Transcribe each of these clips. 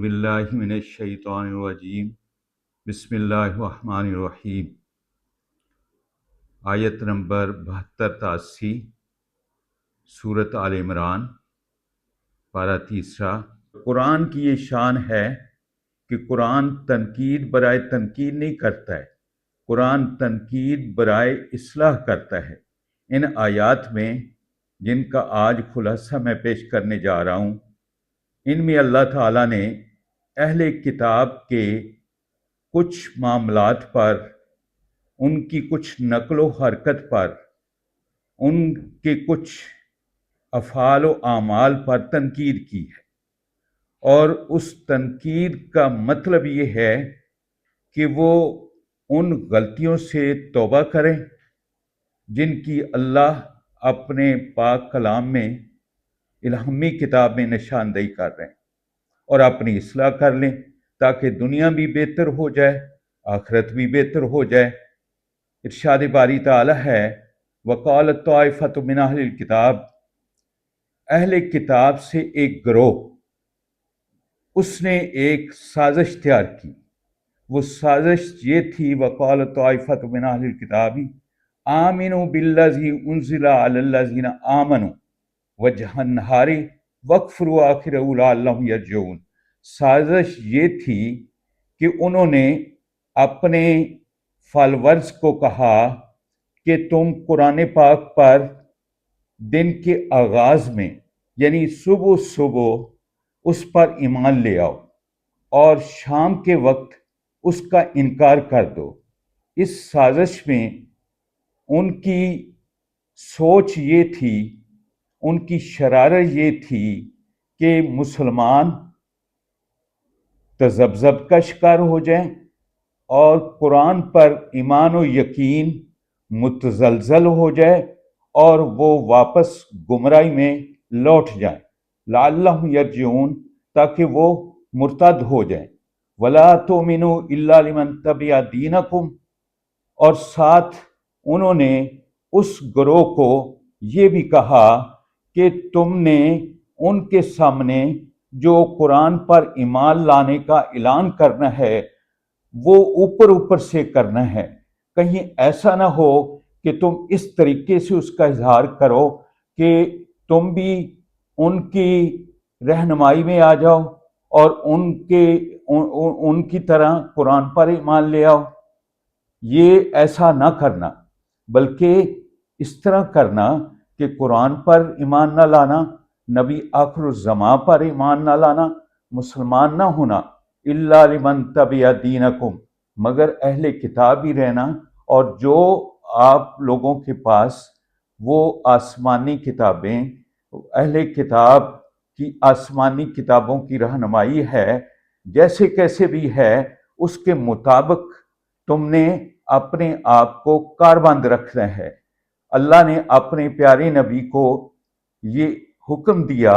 باللہ من الشیطان الرجیم بسم اللہ الرحمن الرحیم۔ آیت نمبر 72-80 سورۃ آل عمران، پارہ تیسرا۔ قرآن کی یہ شان ہے کہ قرآن تنقید برائے تنقید نہیں کرتا ہے، قرآن تنقید برائے اصلاح کرتا ہے۔ ان آیات میں جن کا آج خلاصہ میں پیش کرنے جا رہا ہوں، ان میں اللہ تعالیٰ نے اہل کتاب کے کچھ معاملات پر، ان کی کچھ نقل و حرکت پر، ان کے کچھ افعال و اعمال پر تنقید کی ہے، اور اس تنقید کا مطلب یہ ہے کہ وہ ان غلطیوں سے توبہ کریں جن کی اللہ اپنے پاک کلام میں، الہامی کتاب میں نشاندہی کر رہے ہیں، اور اپنی اصلاح کر لیں تاکہ دنیا بھی بہتر ہو جائے، آخرت بھی بہتر ہو جائے۔ ارشاد باری تعالیٰ ہے، وقالت طائفۃ من اہل الکتاب، اہل کتاب سے ایک گروہ، اس نے ایک سازش تیار کی۔ وہ سازش یہ تھی، وقالت طائفۃ من اہل الکتاب آمنوا بالذی انزل علی الذین آمنوا وجہ النہار واکفروا آخرہ لعلہم یرجعون۔ سازش یہ تھی کہ انہوں نے اپنے فالورز کو کہا کہ تم قرآن پاک پر دن کے آغاز میں، یعنی صبح صبح اس پر ایمان لے آؤ، اور شام کے وقت اس کا انکار کر دو۔ اس سازش میں ان کی سوچ یہ تھی، ان کی شرارت یہ تھی کہ مسلمان تذبذب کا شکار ہو جائیں اور قرآن پر ایمان و یقین متزلزل ہو جائے اور وہ واپس گمراہی میں لوٹ جائیں، لعلہم یرجعون، تاکہ وہ مرتد ہو جائیں۔ ولا تؤمنوا الا لمن تبع دینکم، اور ساتھ انہوں نے اس گروہ کو یہ بھی کہا کہ تم نے ان کے سامنے جو قرآن پر ایمان لانے کا اعلان کرنا ہے وہ اوپر اوپر سے کرنا ہے، کہیں ایسا نہ ہو کہ تم اس طریقے سے اس کا اظہار کرو کہ تم بھی ان کی رہنمائی میں آ جاؤ اور ان کی طرح قرآن پر ایمان لے آؤ۔ یہ ایسا نہ کرنا، بلکہ اس طرح کرنا کہ قرآن پر ایمان نہ لانا، نبی آخر الزماں پر ایمان نہ لانا، مسلمان نہ ہونا، الا لمن تبع دینکم، مگر اہل کتاب ہی رہنا، اور جو آپ لوگوں کے پاس وہ آسمانی کتابیں، اہل کتاب کی آسمانی کتابوں کی رہنمائی ہے، جیسے کیسے بھی ہے اس کے مطابق تم نے اپنے آپ کو کاربند رکھنا ہے۔ اللہ نے اپنے پیارے نبی کو یہ حکم دیا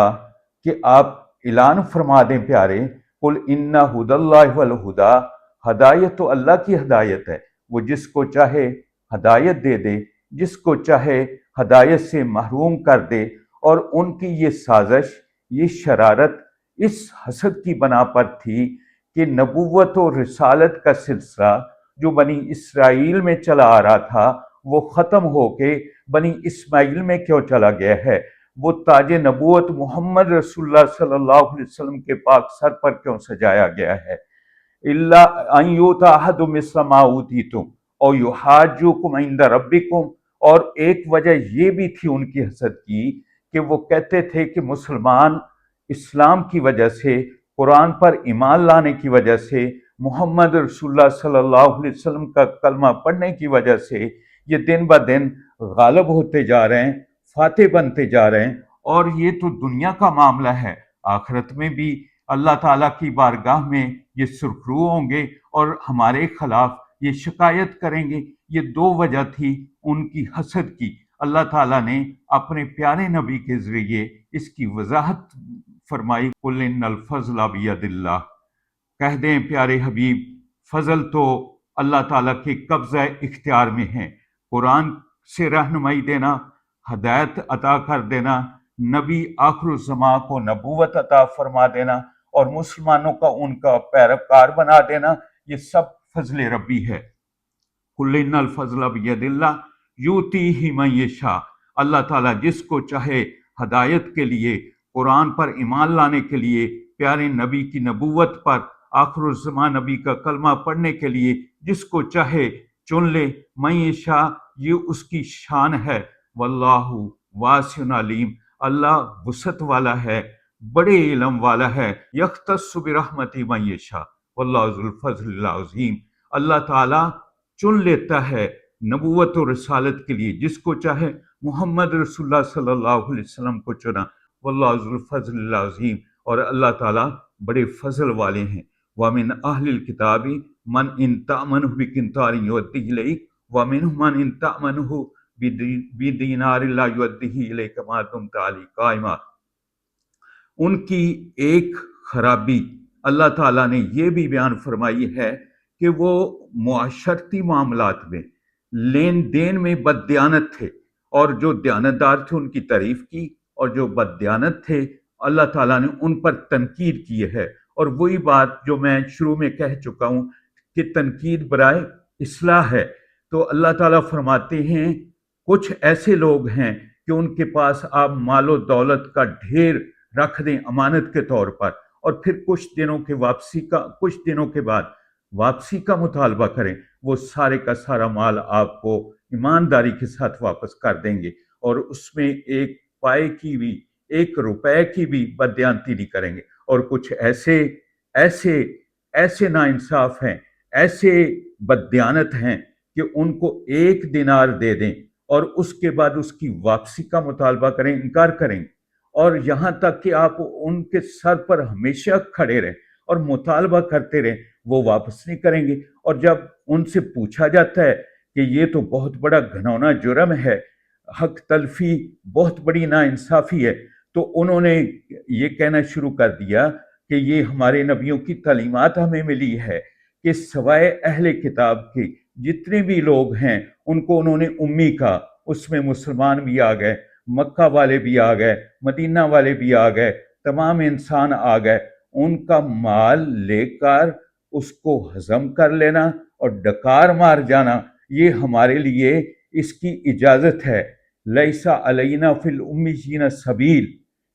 کہ آپ اعلان فرما دیں پیارے، قل ان ھدی اللہ الہدی، ہدایت تو اللہ کی ہدایت ہے، وہ جس کو چاہے ہدایت دے دے، جس کو چاہے ہدایت سے محروم کر دے۔ اور ان کی یہ سازش، یہ شرارت اس حسد کی بنا پر تھی کہ نبوت و رسالت کا سلسلہ جو بنی اسرائیل میں چلا آ رہا تھا وہ ختم ہو کے بنی اسماعیل میں کیوں چلا گیا ہے، وہ تاج نبوت محمد رسول اللہ صلی اللہ علیہ وسلم کے پاک سر پر کیوں سجایا گیا ہے؟ الا ان یؤتی احد مثل ما اوتیتم او یحاجوکم عند ربکم۔ اور ایک وجہ یہ بھی تھی ان کی حسد کی کہ وہ کہتے تھے کہ مسلمان اسلام کی وجہ سے، قرآن پر ایمان لانے کی وجہ سے، محمد رسول اللہ صلی اللہ علیہ وسلم کا کلمہ پڑھنے کی وجہ سے یہ دن بہ دن غالب ہوتے جا رہے ہیں، فاتح بنتے جا رہے ہیں، اور یہ تو دنیا کا معاملہ ہے، آخرت میں بھی اللہ تعالیٰ کی بارگاہ میں یہ سرخرو ہوں گے اور ہمارے خلاف یہ شکایت کریں گے۔ یہ دو وجہ تھی ان کی حسد کی۔ اللہ تعالیٰ نے اپنے پیارے نبی کے ذریعے اس کی وضاحت فرمائی، قل ان الفضل بید اللہ، کہہ دیں پیارے حبیب، فضل تو اللہ تعالیٰ کے قبضہ اختیار میں ہے۔ قرآن سے رہنمائی دینا، ہدایت عطا کر دینا، نبی آخر الزماں کو نبوت عطا فرما دینا، اور مسلمانوں کا ان کا پیروکار بنا دینا، یہ سب فضل ربی ہے۔ قل ان الفضل بید اللہ یؤتیہ من یشاء، اللہ تعالیٰ جس کو چاہے ہدایت کے لیے، قرآن پر ایمان لانے کے لیے، پیارے نبی کی نبوت پر، آخر الزمان نبی کا کلمہ پڑھنے کے لیے جس کو چاہے چن لے۔ من یشاء، یہ اس کی شان ہے۔ واللہ واسع علیم، اللہ وسعت والا ہے، بڑے علم والا ہے۔ یختص برحمتہ من یشاء واللہ ذو الفضل العظیم، اللہ تعالیٰ چن لیتا ہے نبوت و رسالت کے لیے جس کو چاہے۔ محمد رسول اللہ صلی اللہ علیہ وسلم کو چنا، واللہ ذو الفضل العظیم، اور اللہ تعالیٰ بڑے فضل والے ہیں۔ وَمِنْ أَهْلِ الْكِتَابِ مَنْ إِنْ تَأْمَنْهُ بِقِنْطَارٍ يُؤَدِّهِ إِلَيْكَ وَمِنْهُمْ مَنْ إِنْ تَأْمَنْهُ بِدِينَارٍ لَا يُؤَدِّهِ إِلَيْكَ مَا دُمْتَ عَلَيْهِ قَائِمًا۔ ان کی ایک خرابی اللہ تعالیٰ نے یہ بھی بیان فرمائی ہے کہ وہ معاشرتی معاملات میں، لین دین میں بددیانت تھے، اور جو دیانتدار تھے ان کی تعریف کی، اور جو بددیانت تھے اللہ تعالیٰ نے ان پر تنقید کی ہے۔ اور وہی بات جو میں شروع میں کہہ چکا ہوں کہ تنقید برائے اصلاح ہے۔ تو اللہ تعالیٰ فرماتے ہیں کچھ ایسے لوگ ہیں کہ ان کے پاس آپ مال و دولت کا ڈھیر رکھ دیں امانت کے طور پر، اور پھر کچھ دنوں کے بعد واپسی کا مطالبہ کریں، وہ سارے کا سارا مال آپ کو ایمانداری کے ساتھ واپس کر دیں گے، اور اس میں ایک پائے کی بھی، ایک روپے کی بھی بددیانتی نہیں کریں گے۔ اور کچھ ایسے ناانصاف ہیں، ایسے بددیانت ہیں کہ ان کو 1 دینار دے دیں اور اس کے بعد اس کی واپسی کا مطالبہ کریں، انکار کریں، اور یہاں تک کہ آپ ان کے سر پر ہمیشہ کھڑے رہیں اور مطالبہ کرتے رہیں، وہ واپس نہیں کریں گے۔ اور جب ان سے پوچھا جاتا ہے کہ یہ تو بہت بڑا گھنونا جرم ہے، حق تلفی بہت بڑی ناانصافی ہے، تو انہوں نے یہ کہنا شروع کر دیا کہ یہ ہمارے نبیوں کی تعلیمات ہمیں ملی ہے کہ سوائے اہل کتاب کے جتنے بھی لوگ ہیں ان کو انہوں نے امی کہا، اس میں مسلمان بھی آ گئے، مکہ والے بھی آ گئے، مدینہ والے بھی آ گئے، تمام انسان آ گئے، ان کا مال لے کر اس کو ہضم کر لینا اور ڈکار مار جانا، یہ ہمارے لیے اس کی اجازت ہے۔ لیسا علینا فی الامیین سبیل،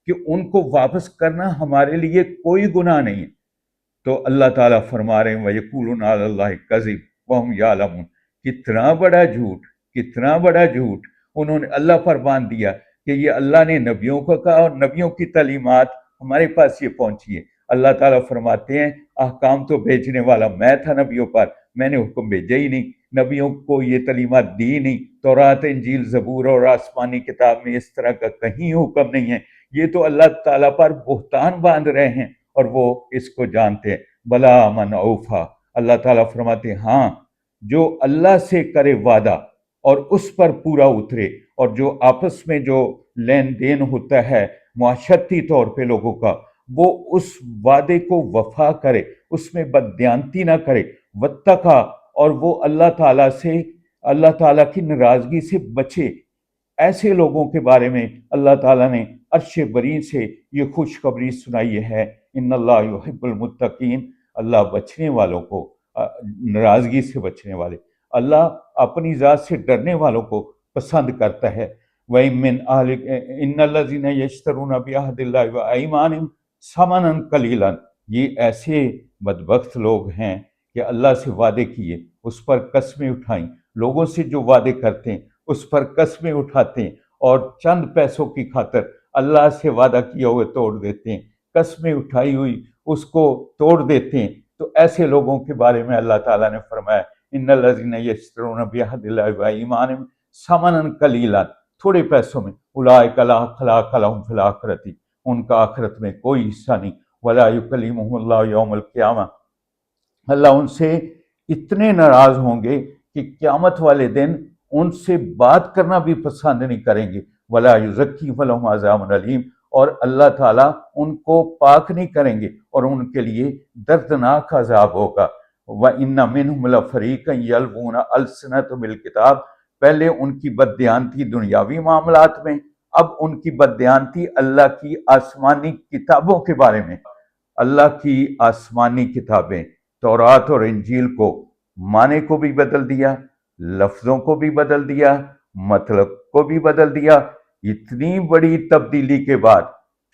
کہ ان کو واپس کرنا ہمارے لیے کوئی گناہ نہیں ہے۔ تو اللہ تعالیٰ فرما رہے ہیں وَيَقُولُونَ عَلَى اللَّهِ الْكَذِبَ وَهُمْ يَعْلَمُونَ، کتنا بڑا جھوٹ انہوں نے اللہ پر باندھ دیا کہ یہ اللہ نے نبیوں کو کہا اور نبیوں کی تعلیمات ہمارے پاس یہ پہنچی ہے۔ اللہ تعالیٰ فرماتے ہیں احکام تو بھیجنے والا میں تھا نبیوں پر، میں نے حکم بھیجا ہی نہیں، نبیوں کو یہ تعلیمات دی نہیں۔ تورات، انجیل، زبور اور آسمانی کتاب میں اس طرح کا کہیں حکم نہیں ہے۔ یہ تو اللہ تعالیٰ پر بہتان باندھ رہے ہیں اور وہ اس کو جانتے ہیں۔ بلا من اوفا، اللہ تعالیٰ فرماتے ہیں ہاں، جو اللہ سے کرے وعدہ اور اس پر پورا اترے، اور جو آپس میں جو لین دین ہوتا ہے معاشرتی طور پہ لوگوں کا، وہ اس وعدے کو وفا کرے، اس میں بددیانتی نہ کرے، واتقا، اور وہ اللہ تعالیٰ کی ناراضگی سے بچے۔ ایسے لوگوں کے بارے میں اللہ تعالیٰ نے عرش بری سے یہ خوشخبری سنائی ہے، ان اللہ یحب المتقین، اللہ بچنے والوں کو، ناراضگی سے بچنے والے، اللہ اپنی ذات سے ڈرنے والوں کو پسند کرتا ہے۔ ان الذین یشترون بعہد اللہ وایمانہم ثمنا قلیلا، یہ ایسے بدبخت لوگ ہیں کہ اللہ سے وعدے کیے، اس پر قسمیں اٹھائیں، لوگوں سے جو وعدے کرتے ہیں اس پر قسمیں اٹھاتے ہیں، اور چند پیسوں کی خاطر اللہ سے وعدہ کیا ہوئے توڑ دیتے ہیں، قسمیں اٹھائی ہوئی اس کو توڑ دیتے ہیں۔ تو ایسے لوگوں کے بارے میں اللہ تعالیٰ نے فرمایا ان الذین یشترون بعہد اللہ وایمانہم ثمنا قلیلا، تھوڑے پیسوں میں، اولئک لا خلاق لہم فی الآخرۃ، ان کا آخرت میں کوئی حصہ نہیں، ولا یکلمہم اللہ یوم القیامہ، اللہ ان سے اتنے ناراض ہوں گے کہ قیامت والے دن ان سے بات کرنا بھی پسند نہیں کریں گے، ولا یزکیہم ولہم عذاب علیم، اور اللہ تعالیٰ ان کو پاک نہیں کریں گے اور ان کے لیے دردناک عذاب ہوگا۔ وَإِنَّ مِنْهُمْ لَفَرِيقًا يَلْوُونَ أَلْسِنَتَهُم بِالْكِتَابِ، پہلے ان کی بددیانتی دنیاوی معاملات میں، اب ان کی بددیانتی اللہ کی آسمانی کتابوں کے بارے میں۔ اللہ کی آسمانی کتابیں تورات اور انجیل کو معنی کو بھی بدل دیا، لفظوں کو بھی بدل دیا، مطلب کو بھی بدل دیا۔ اتنی بڑی تبدیلی کے بعد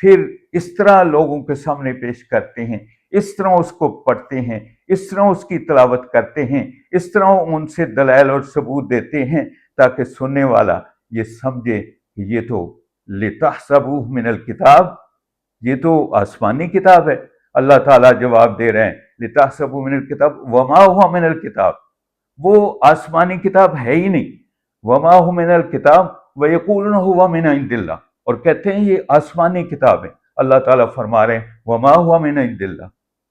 پھر اس طرح لوگوں کے سامنے پیش کرتے ہیں، اس طرح اس کو پڑھتے ہیں، اس طرح اس کی تلاوت کرتے ہیں، اس طرح ان سے دلائل اور ثبوت دیتے ہیں تاکہ سننے والا یہ سمجھے کہ یہ تو لتحسبوہ من الکتاب، یہ تو آسمانی کتاب ہے۔ اللہ تعالیٰ جواب دے رہے ہیں لتحسبوہ من الکتاب وما ہوا من الکتاب، وہ آسمانی کتاب ہے ہی نہیں۔ وما ہوا من الکتاب ویقولون ہوا من عند اللہ، اور کہتے ہیں یہ آسمانی کتاب ہے۔ اللہ تعالیٰ فرما رہے ہیں وما ہوا من عند اللہ،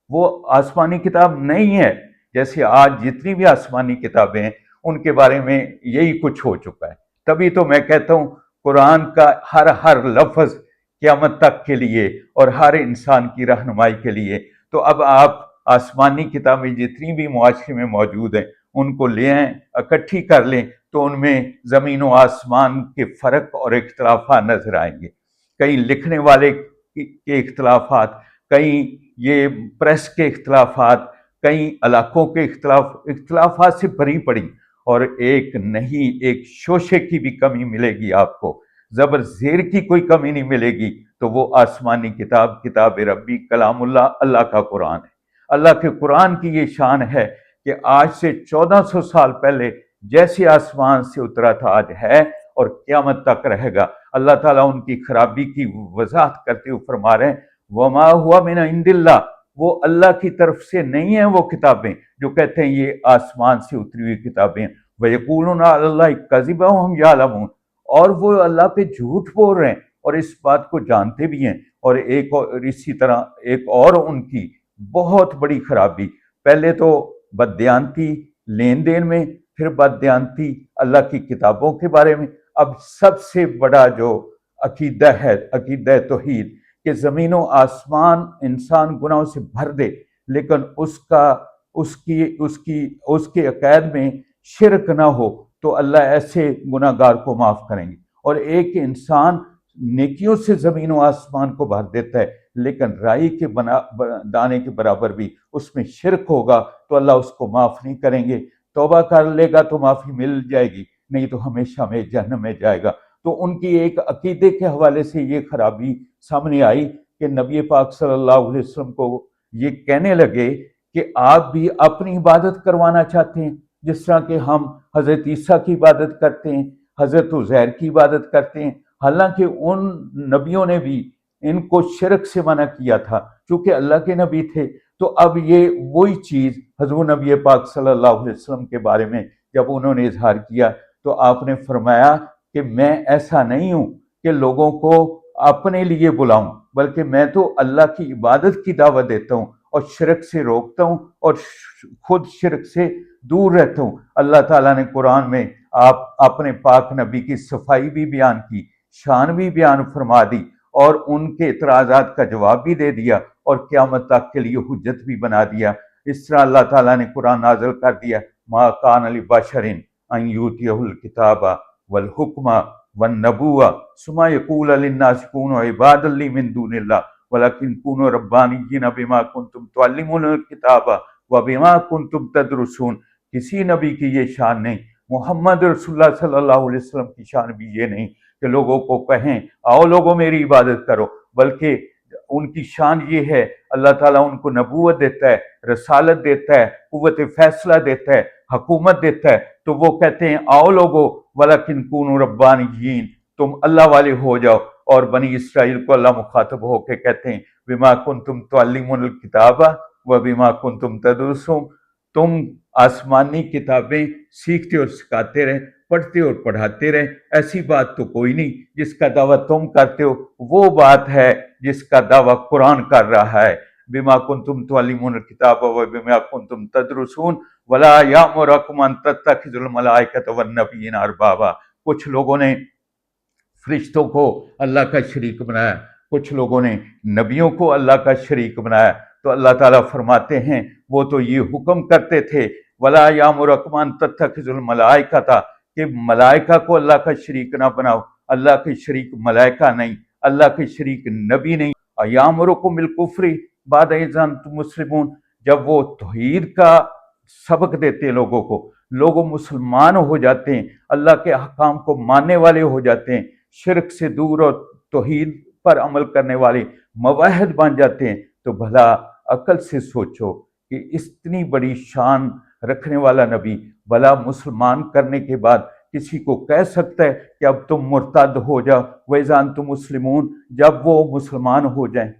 وہ آسمانی کتاب نہیں ہے۔ جیسے آج جتنی بھی آسمانی کتابیں ہیں ان کے بارے میں یہی کچھ ہو چکا ہے۔ تبھی تو میں کہتا ہوں قرآن کا ہر لفظ قیامت تک کے لیے اور ہر انسان کی رہنمائی کے لیے۔ تو اب آپ آسمانی کتابیں جتنی بھی معاشرے میں موجود ہیں ان کو لے آئیں، اکٹھی کر لیں، تو ان میں زمین و آسمان کے فرق اور اختلافات نظر آئیں گے۔ کہیں لکھنے والے کے اختلافات، کہیں یہ پریس کے اختلافات، کئی علاقوں کے اختلافات سے بھری پڑی، اور ایک نہیں ایک شوشے کی بھی کمی ملے گی آپ کو، زبر زیر کی کوئی کمی نہیں ملے گی، تو وہ آسمانی کتاب، کتاب ربی، کلام اللہ، اللہ کا قرآن ہے۔ اللہ کے قرآن کی یہ شان ہے کہ آج سے 1400 سال پہلے جیسے آسمان سے اترا تھا آج ہے اور قیامت تک رہے گا۔ اللہ تعالیٰ ان کی خرابی کی وضاحت کرتے ہوئے فرما رہے ہیں وما ہوا من عند اللہ، وہ اللہ کی طرف سے نہیں ہیں وہ کتابیں جو کہتے ہیں یہ آسمان سے اتری ہوئی کتابیں ہیں۔ وَيَقُولُونَ عَلَى اللَّهِ كَذِبًا وَهُمْ يَعْلَمُونَ، اور وہ اللہ پہ جھوٹ بول رہے ہیں اور اس بات کو جانتے بھی ہیں۔ اور ایک اور اسی طرح ایک اور ان کی بہت بڑی خرابی، پہلے تو بددیانتی لین دین میں، پھر بددیانتی اللہ کی کتابوں کے بارے میں، اب سب سے بڑا جو عقیدہ ہے عقیدہ توحید، کہ زمین و آسمان انسان گناہوں سے بھر دے لیکن اس کے عقائد میں شرک نہ ہو، تو اللہ ایسے گناہ گار کو معاف کریں گے۔ اور ایک انسان نیکیوں سے زمین و آسمان کو بھر دیتا ہے لیکن رائی کے دانے کے برابر بھی اس میں شرک ہوگا تو اللہ اس کو معاف نہیں کریں گے۔ توبہ کر لے گا تو معافی مل جائے گی، نہیں تو ہمیشہ میں جہنم میں جائے گا۔ تو ان کی ایک عقیدے کے حوالے سے یہ خرابی سامنے آئی کہ نبی پاک صلی اللہ علیہ وسلم کو یہ کہنے لگے کہ آپ بھی اپنی عبادت کروانا چاہتے ہیں، جس طرح کہ ہم حضرت عیسیٰ کی عبادت کرتے ہیں، حضرت عزیر کی عبادت کرتے ہیں، حالانکہ ان نبیوں نے بھی ان کو شرک سے منع کیا تھا چونکہ اللہ کے نبی تھے۔ تو اب یہ وہی چیز حضور نبی پاک صلی اللہ علیہ وسلم کے بارے میں جب انہوں نے اظہار کیا تو آپ نے فرمایا کہ میں ایسا نہیں ہوں کہ لوگوں کو اپنے لیے بلاؤں، بلکہ میں تو اللہ کی عبادت کی دعوت دیتا ہوں اور شرک سے روکتا ہوں اور خود شرک سے دور رہتا ہوں۔ اللہ تعالیٰ نے قرآن میں آپ اپنے پاک نبی کی صفائی بھی بیان کی، شان بھی بیان فرما دی اور ان کے اعتراضات کا جواب بھی دے دیا اور قیامت تک کے لیے حجت بھی بنا دیا۔ اس طرح اللہ تعالیٰ نے قرآن نازل کر دیا ما کان لبشر ان یؤتیہ الکتاب والحکم والنبوۃ ثم یقول للناس کونوا عبادا لی من دون اللہ ولکن کونوا ربانیین بما کنتم تعلمون الکتاب وبما کنتم تدرسون۔ کسی نبی کی یہ شان نہیں، محمد رسول اللہ صلی اللہ علیہ وسلم کی شان بھی یہ نہیں کہ لوگوں کو کہیں آؤ لوگوں میری عبادت کرو، بلکہ ان کی شان یہ ہے اللہ تعالیٰ ان کو نبوت دیتا ہے، رسالت دیتا ہے، قوت فیصلہ دیتا ہے، حکومت دیتا ہے، تو وہ کہتے ہیں آؤ لوگو وَلَكِنْ كُونُوا رَبَّانِيِّينَ، تم اللہ والے ہو جاؤ۔ اور بنی اسرائیل کو اللہ مخاطب ہو کے کہتے ہیں بِمَا كُنْتُمْ تُعَلِّمُونَ الْكِتَابَ وَبِمَا كُنْتُمْ تَدْرُسُونَ، تم آسمانی کتابیں سیکھتے اور سکھاتے رہے، پڑھتے اور پڑھاتے رہے، ایسی بات تو کوئی نہیں۔ جس کا دعویٰ تم کرتے ہو وہ بات ہے جس کا دعویٰ قرآن کر رہا ہے، بما کنتم تعلمون الکتاب وبما کنتم تدرسون ولا یأمرکم ان تتخذوا الملائکۃ والنبیین اربابا۔ کچھ لوگوں نے فرشتوں کو اللہ کا شریک بنایا، کچھ لوگوں نے نبیوں کو اللہ کا شریک بنایا، تو اللہ تعالیٰ فرماتے ہیں وہ تو یہ حکم کرتے تھے ولا یامرکم ان تتخذوا الملائکۃ، کہ ملائکہ کو اللہ کا شریک نہ بناؤ، اللہ کے شریک ملائکہ نہیں، اللہ کے شریک نبی نہیں۔ یامرکم بالکفر، بعد اذ انتم مسلمون، جب وہ توحید کا سبق دیتے ہیں لوگوں کو، لوگ مسلمان ہو جاتے ہیں، اللہ کے احکام کو ماننے والے ہو جاتے ہیں، شرک سے دور اور توحید پر عمل کرنے والے موحد بن جاتے ہیں، تو بھلا عقل سے سوچو کہ اتنی بڑی شان رکھنے والا نبی بھلا مسلمان کرنے کے بعد کسی کو کہہ سکتا ہے کہ اب تم مرتد ہو جاؤ، وَإِذَا أَنْتُمْ مُسْلِمُونَ، جب وہ مسلمان ہو جائیں؟